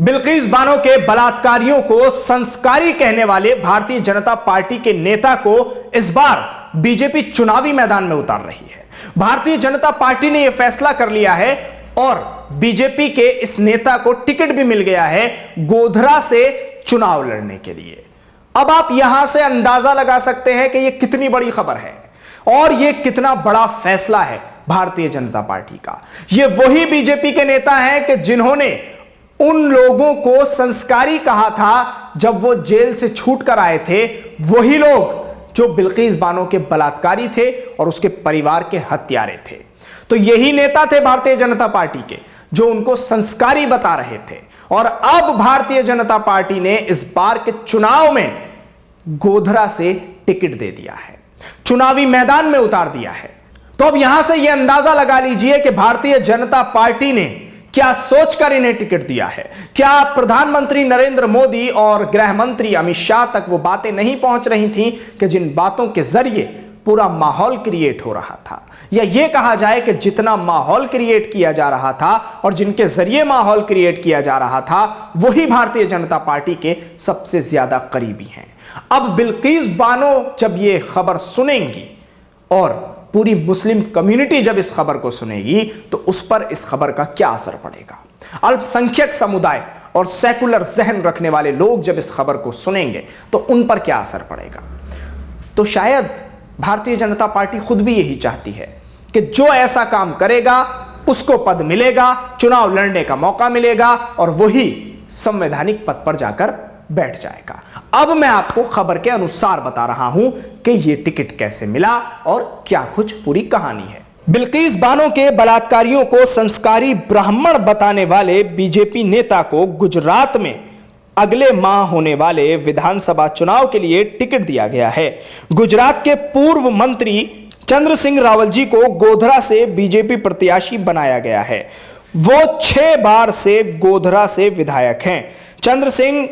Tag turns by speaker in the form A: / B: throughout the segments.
A: बिल्किस बानो के बलात्कारियों को संस्कारी कहने वाले भारतीय जनता पार्टी के नेता को इस बार बीजेपी चुनावी मैदान में उतार रही है। भारतीय जनता पार्टी ने यह फैसला कर लिया है और बीजेपी के इस नेता को टिकट भी मिल गया है गोधरा से चुनाव लड़ने के लिए। अब आप यहां से अंदाजा लगा सकते हैं कि यह कितनी बड़ी खबर है और यह कितना बड़ा फैसला है भारतीय जनता पार्टी का। यह वही बीजेपी के नेता हैं कि जिन्होंने उन लोगों को संस्कारी कहा था जब वो जेल से छूट कर आए थे, वही लोग जो बिल्किस बानो के बलात्कारी थे और उसके परिवार के हत्यारे थे। तो यही नेता थे भारतीय जनता पार्टी के जो उनको संस्कारी बता रहे थे। और अब भारतीय जनता पार्टी ने इस बार के चुनाव में गोधरा से टिकट दे दिया है, चुनावी मैदान में उतार दिया है। तो अब यहां से यह अंदाजा लगा लीजिए कि भारतीय जनता पार्टी ने क्या सोचकर इन्हें टिकट दिया है। क्या प्रधानमंत्री नरेंद्र मोदी और गृह मंत्री अमित शाह तक वो बातें नहीं पहुंच रही थीं कि जिन बातों के जरिए पूरा माहौल क्रिएट हो रहा था, या यह कहा जाए कि जितना माहौल क्रिएट किया जा रहा था और जिनके जरिए माहौल क्रिएट किया जा रहा था वही भारतीय जनता पार्टी के सबसे ज्यादा करीबी हैं। अब बिल्किस बानो जब यह खबर सुनेंगी और पूरी मुस्लिम कम्युनिटी जब इस खबर को सुनेगी तो उस पर इस खबर का क्या असर पड़ेगा। अल्पसंख्यक समुदाय और सेकुलर जहन रखने वाले लोग जब इस खबर को सुनेंगे तो उन पर क्या असर पड़ेगा। तो शायद भारतीय जनता पार्टी खुद भी यही चाहती है कि जो ऐसा काम करेगा उसको पद मिलेगा, चुनाव लड़ने का मौका मिलेगा और वही संवैधानिक पद पर जाकर बैठ जाएगा। अब मैं आपको खबर के अनुसार बता रहा हूं कि यह टिकट कैसे मिला और क्या कुछ पूरी कहानी है। बिल्किस बानो के बलात्कारियों को संस्कारी ब्राह्मण बताने वाले बीजेपी नेता को गुजरात में अगले माह होने वाले विधानसभा चुनाव के लिए टिकट दिया गया है। गुजरात के पूर्व मंत्री चंद्र सिंह रावल जी को गोधरा से बीजेपी प्रत्याशी बनाया गया है। वो 6 बार से गोधरा से विधायक हैं। चंद्र सिंह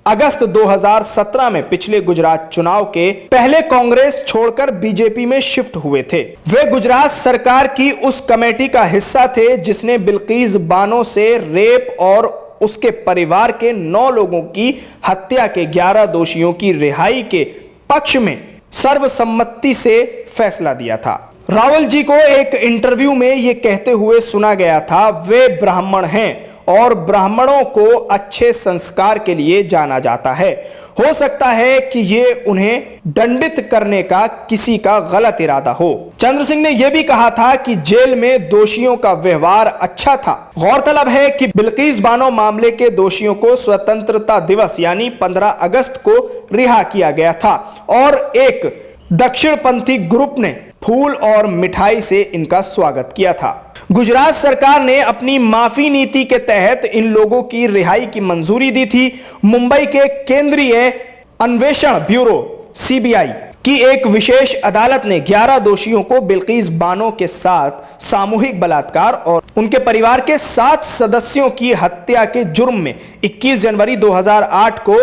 A: अगस्त 2017 में पिछले गुजरात चुनाव के पहले कांग्रेस छोड़कर बीजेपी में शिफ्ट हुए थे। वे गुजरात सरकार की उस कमेटी का हिस्सा थे जिसने बिल्किस बानो से रेप और उसके परिवार के 9 लोगों की हत्या के 11 दोषियों की रिहाई के पक्ष में सर्वसम्मति से फैसला दिया था। रावल जी को एक इंटरव्यू में यह कहते हुए सुना गया था, वे ब्राह्मण हैं और ब्राह्मणों को अच्छे संस्कार के लिए जाना जाता है। हो सकता है कि यह उन्हें दंडित करने का किसी का गलत इरादा हो। चंद्र सिंह ने यह भी कहा था कि जेल में दोषियों का व्यवहार अच्छा था। गौरतलब है कि बिल्किस बानो मामले के दोषियों को स्वतंत्रता दिवस यानी 15 अगस्त को रिहा किया गया था और एक दक्षिणपंथी ग्रुप ने फूल और मिठाई से इनका स्वागत किया था। गुजरात सरकार ने अपनी माफी नीति के तहत इन लोगों की रिहाई की मंजूरी दी थी। मुंबई के केंद्रीय अन्वेषण ब्यूरो सीबीआई की एक विशेष अदालत ने 11 दोषियों को बिल्किस बानो के साथ सामूहिक बलात्कार और उनके परिवार के 7 सदस्यों की हत्या के जुर्म में 21 जनवरी 2008 को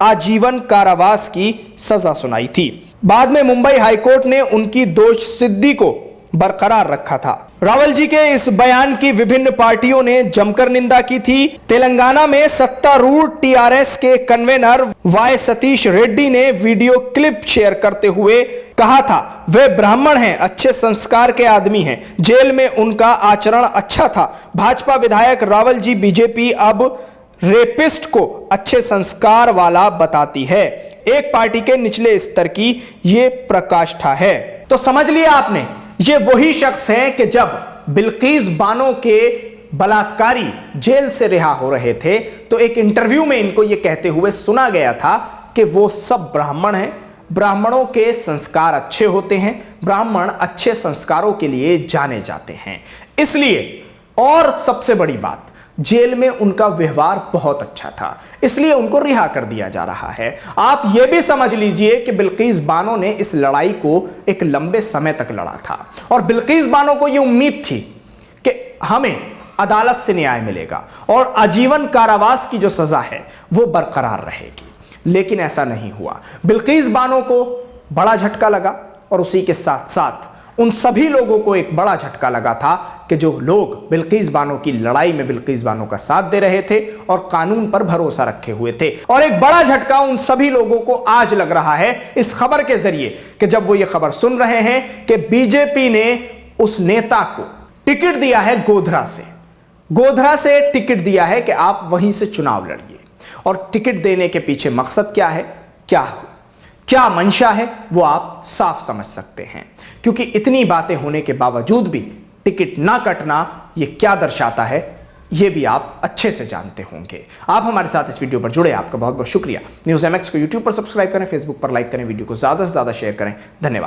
A: आजीवन कारावास की सजा सुनाई थी। बाद में मुंबई हाईकोर्ट ने उनकी दोष सिद्धि को बरकरार रखा था। रावल जी के इस बयान की विभिन्न पार्टियों ने जमकर निंदा की थी। तेलंगाना में सत्तारूढ़ टीआरएस के कन्वेनर वाई सतीश रेड्डी ने वीडियो क्लिप शेयर करते हुए कहा था, वे ब्राह्मण हैं, अच्छे संस्कार के आदमी हैं, जेल में उनका आचरण अच्छा था। भाजपा विधायक रावल जी बीजेपी अब रेपिस्ट को अच्छे संस्कार वाला बताती है। एक पार्टी के निचले स्तर की यह प्रकाष्ठा है। तो समझ लिया आपने, ये वही शख्स हैं कि जब बिल्किस बानो के बलात्कारी जेल से रिहा हो रहे थे तो एक इंटरव्यू में इनको यह कहते हुए सुना गया था कि वो सब ब्राह्मण हैं, ब्राह्मणों के संस्कार अच्छे होते हैं, ब्राह्मण अच्छे संस्कारों के लिए जाने जाते हैं। इसलिए और सबसे बड़ी बात, जेल में उनका व्यवहार बहुत अच्छा था, इसलिए उनको रिहा कर दिया जा रहा है। आप यह भी समझ लीजिए कि बिल्किस बानो ने इस लड़ाई को एक लंबे समय तक लड़ा था और बिल्किस बानो को यह उम्मीद थी कि हमें अदालत से न्याय मिलेगा और आजीवन कारावास की जो सजा है वो बरकरार रहेगी। लेकिन ऐसा नहीं हुआ। बिल्किस बानो को बड़ा झटका लगा और उसी के साथ साथ उन सभी लोगों को एक बड़ा झटका लगा था कि जो लोग बिल्किस बानो की लड़ाई में बिल्किस बानो का साथ दे रहे थे और कानून पर भरोसा रखे हुए थे। और एक बड़ा झटका उन सभी लोगों को आज लग रहा है इस खबर के जरिए कि जब वो ये खबर सुन रहे हैं कि बीजेपी ने उस नेता को टिकट दिया है गोधरा से टिकट दिया है कि आप वहीं से चुनाव लड़िए। और टिकट देने के पीछे मकसद क्या है, क्या मंशा है, वो आप साफ समझ सकते हैं। क्योंकि इतनी बातें होने के बावजूद भी टिकट ना कटना ये क्या दर्शाता है, ये भी आप अच्छे से जानते होंगे। आप हमारे साथ इस वीडियो पर जुड़े, आपका बहुत बहुत शुक्रिया। न्यूज़ MX को यूट्यूब पर सब्सक्राइब करें, फेसबुक पर लाइक करें, वीडियो को ज्यादा से ज्यादा शेयर करें। धन्यवाद।